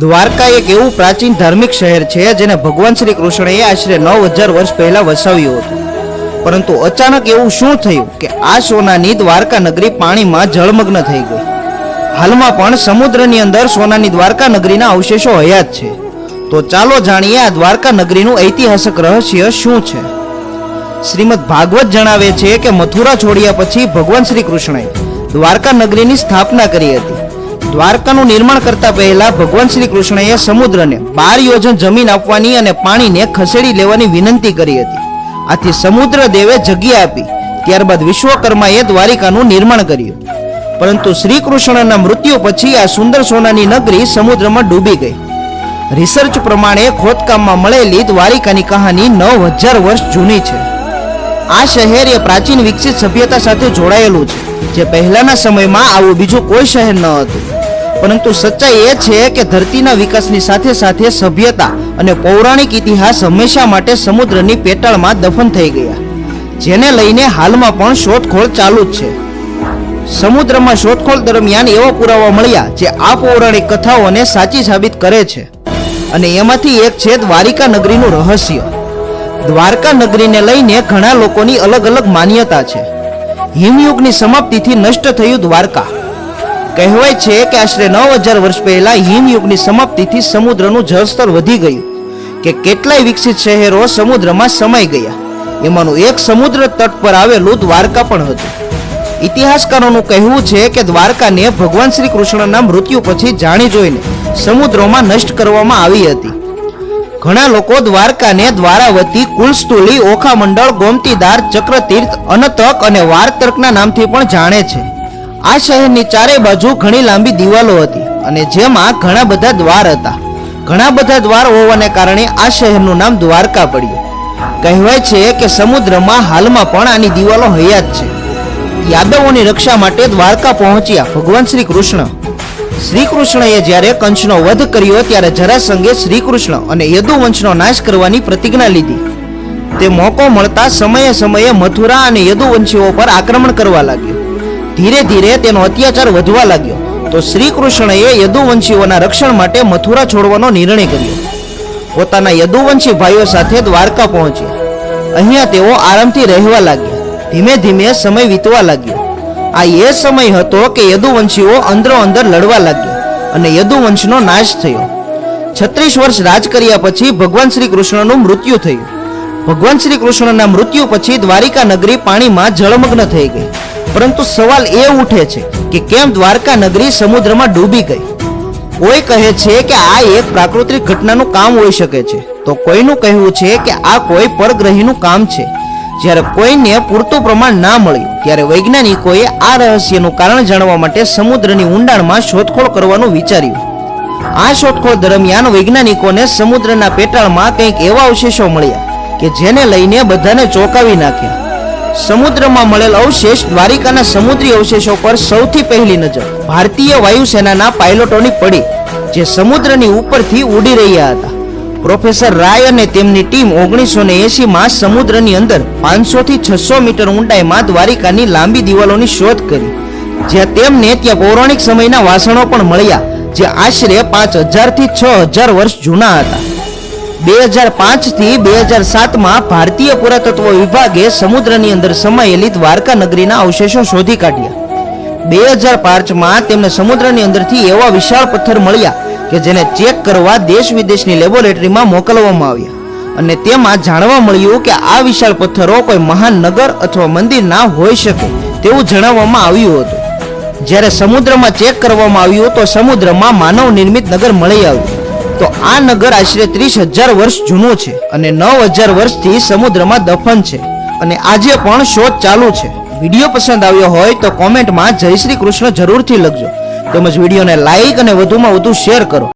દ્વારકા એક એવું પ્રાચીન ધાર્મિક શહેર છે જેને ભગવાન શ્રી કૃષ્ણએ આશરે 9000 વર્ષ પહેલા વસાવ્યું હતું. પરંતુ અચાનક એવું શું થયું કે આ સોનાની દ્વારકા નગરી પાણીમાં જળમગ્ન થઈ ગઈ. હાલમાં પણ સમુદ્રની અંદર સોનાની દ્વારકા નગરીના અવશેષો હયાત છે. તો ચાલો જાણીએ આ દ્વારકા નગરીનું ઐતિહાસિક રહસ્ય શું છે. શ્રીમદ ભાગવત જણાવે છે કે મથુરા છોડ્યા પછી ભગવાન શ્રી કૃષ્ણએ દ્વારકા નગરીની સ્થાપના કરી હતી. દ્વારકાનું નિર્માણ કરતા પહેલા ભગવાન શ્રી કૃષ્ણએ સમુદ્રને 12 યોજન જમીન આપવાની અને પાણીને ખસેડી લેવાની વિનંતી કરી હતી. આથી સમુદ્ર દેવે જગ્યા આપી. ત્યારબાદ વિશ્વકર્માએ દ્વારિકાનું નિર્માણ કર્યું. પરંતુ શ્રી કૃષ્ણના મૃત્યુ પછી આ સુંદર સોનાની નગરી સમુદ્રમાં ડૂબી ગઈ. રિસર્ચ પ્રમાણે ખોદકામમાં મળેલી દ્વારિકાની કહાની 9000 વર્ષ જૂની છે. આ શહેર એ પ્રાચીન વિકસિત સભ્યતા સાથે જોડાયેલું છે, જે પહેલાના સમયમાં આવું બીજું કોઈ શહેર ન હતું. પરંતુ સચ્ચાઈ એ છે કે ધરતીના વિકાસની સાથે સાથે સભ્યતા અને પૌરાણિક ઇતિહાસ હંમેશા માટે સમુદ્રની પેટાળમાં દફન થઈ ગયા, જેને લઈને હાલમાં પણ શોધખોળ ચાલુ જ છે. સમુદ્રમાં શોધખોળ દરમિયાન એવા પુરાવા મળ્યા જે આ પૌરાણિક કથાઓને સાચી સાબિત કરે છે, અને એમાંથી એક છે દ્વારિકા નગરીનું રહસ્ય. દ્વારકા નગરીને લઈને ઘણા લોકોની અલગ અલગ માન્યતા છે. હિમયુગની સમાપ્તિથી નષ્ટ થયું દ્વારકા. કહેવાય છે કે આશરે 9000 વર્ષ પહેલા હિમયુગની સમાપ્તિથી સમુદ્રનું જળસ્તર વધી ગયું, કે કેટલાય વિકસિત શહેરો સમુદ્રમાં સમાઈ ગયા. એમાંનું એક સમુદ્ર તટ પર આવેલું દ્વારકા પણ હતું. ઇતિહાસકારોનું કહેવું છે કે દ્વારકાને ભગવાન શ્રી કૃષ્ણના મૃત્યુ પછી જાણી જોઈને સમુદ્રમાં નષ્ટ કરવામાં આવી હતી. ઘણા લોકો દ્વારકાને દ્વારાવતી, કુલસ્થુલી, ઓખામંડળ, ગોમતીધાર, ચક્રતીર્થ, અનતક અને વારતર્કના નામથી પણ જાણે છે. આ શહેરની ચારે બાજુ ઘણી લાંબી દિવાલો હતી અને જેમાં ઘણા બધા દ્વાર હતા. ઘણા બધા દ્વાર હોવાને કારણે આ શહેરનું નામ દ્વારકા પડ્યું. કહેવાય છે કે સમુદ્રમાં હાલમાં પણ આની દિવાલો હયાત છે. યાદવોની રક્ષા માટે દ્વારકા પહોંચ્યા ભગવાન શ્રી કૃષ્ણ. શ્રી કૃષ્ણએ જ્યારે કંસનો વધ કર્યો ત્યારે જરાસંઘે શ્રી કૃષ્ણ અને યદુવંશનો નાશ કરવાની પ્રતિજ્ઞા લીધી. તે મોકો મળતા સમયે સમયે મથુરા અને યદુવંશીઓ પર આક્રમણ કરવા લાગ્યો. ધીરે ધીરે તેનો અત્યાચાર વધવા લાગ્યો. તો શ્રી કૃષ્ણએ યદુવંશીઓના રક્ષણ માટે મથુરા છોડવાનો નિર્ણય કર્યો. પોતાના યદુવંશી ભાઈઓ સાથે દ્વારકા પહોંચ્યા. અહીંયા તેઓ આરામથી રહેવા લાગ્યા. ધીમે ધીમે સમય વીતવા લાગ્યો. આ એ સમય હતો કે યદુવંશીઓ અંદરો અંદર લડવા લાગ્યા અને યદુવંશનો નાશ થયો. 36 વર્ષ રાજ કર્યા પછી ભગવાન શ્રી કૃષ્ણનું મૃત્યુ થયું. ભગવાન શ્રી કૃષ્ણના મૃત્યુ પછી દ્વારિકા નગરી પાણીમાં જળમગ્ન થઈ ગઈ. પરંતુ સવાલ એ ઉઠે છે કે કેમ દ્વારકા નગરી સમુદ્રમાં ડૂબી ગઈ? કોઈ કહે છે કે આ એક પ્રાકૃતિક ઘટનાનું કામ હોઈ શકે છે, તો કોઈનું કહેવું છે કે આ કોઈ પરગ્રહીનું કામ છે. જ્યારે કોઈને પૂરતું પ્રમાણ ના મળ્યું ત્યારે વૈજ્ઞાનિકોએ આ રહસ્યનું કારણ જાણવા માટે સમુદ્રની ઊંડાણમાં શોધખોળ કરવાનું વિચાર્યું. આ શોધખોળ દરમિયાન વૈજ્ઞાનિકોને સમુદ્રના પેટાળમાં કંઈક એવા અવશેષો મળ્યા કે જેને લઈને બધાને ચોંકાવી નાખ્યા. સમુદ્રમાં મળેલ અવશેષ દ્વારિકાના સમુદ્રી અવશેષો પર સૌથી પહેલી નજર ભારતીય વાયુસેનાના પાયલોટોની પડી, જે સમુદ્રની ઉપરથી ઉડી રહ્યા હતા. પ્રોફેસર રાય અને તેમની ટીમ 1980માં સમુદ્રની અંદર 500 થી 600 મીટર ઊંડાઈમાં દ્વારિકાની લાંબી દિવાલોની શોધ કરી, જ્યાં તેમને ત્યાં પૌરાણિક સમયના વાસણો પણ મળ્યા, જે આશરે 5000 થી 6000 વર્ષ જૂના હતા. 2005 થી 2007માં ભારતીય પુરાતત્વ વિભાગે સમુદ્રની અંદર સમાયેલી દ્વારકા નગરીના અવશેષો શોધી કાઢ્યા. 2005માં તેમને સમુદ્રની અંદરથી એવા વિશાળ પથ્થર મળ્યા કે જેને ચેક કરવા દેશ વિદેશની લેબોરેટરીમાં મોકલવામાં આવ્યા, અને તેમાં જાણવા મળ્યું કે આ વિશાળ પથ્થરો કોઈ મહાન નગર અથવા મંદિર ના હોઈ શકે તેવું જણાવવામાં આવ્યું હતું. જ્યારે સમુદ્રમાં ચેક કરવામાં આવ્યું તો સમુદ્રમાં માનવ નિર્મિત નગર મળી આવ્યું. તો આ નગર આશરે 30000 વર્ષ જૂનું છે અને 9000 વર્ષથી સમુદ્રમાં દફન છે, અને આજે પણ શોધ ચાલુ છે. વિડીયો પસંદ આવ્યો હોય તો કોમેન્ટમાં જય શ્રી કૃષ્ણ જરૂરથી લખજો, તેમજ વિડીયોને લાઈક અને વધુમાં વધુ શેર કરો.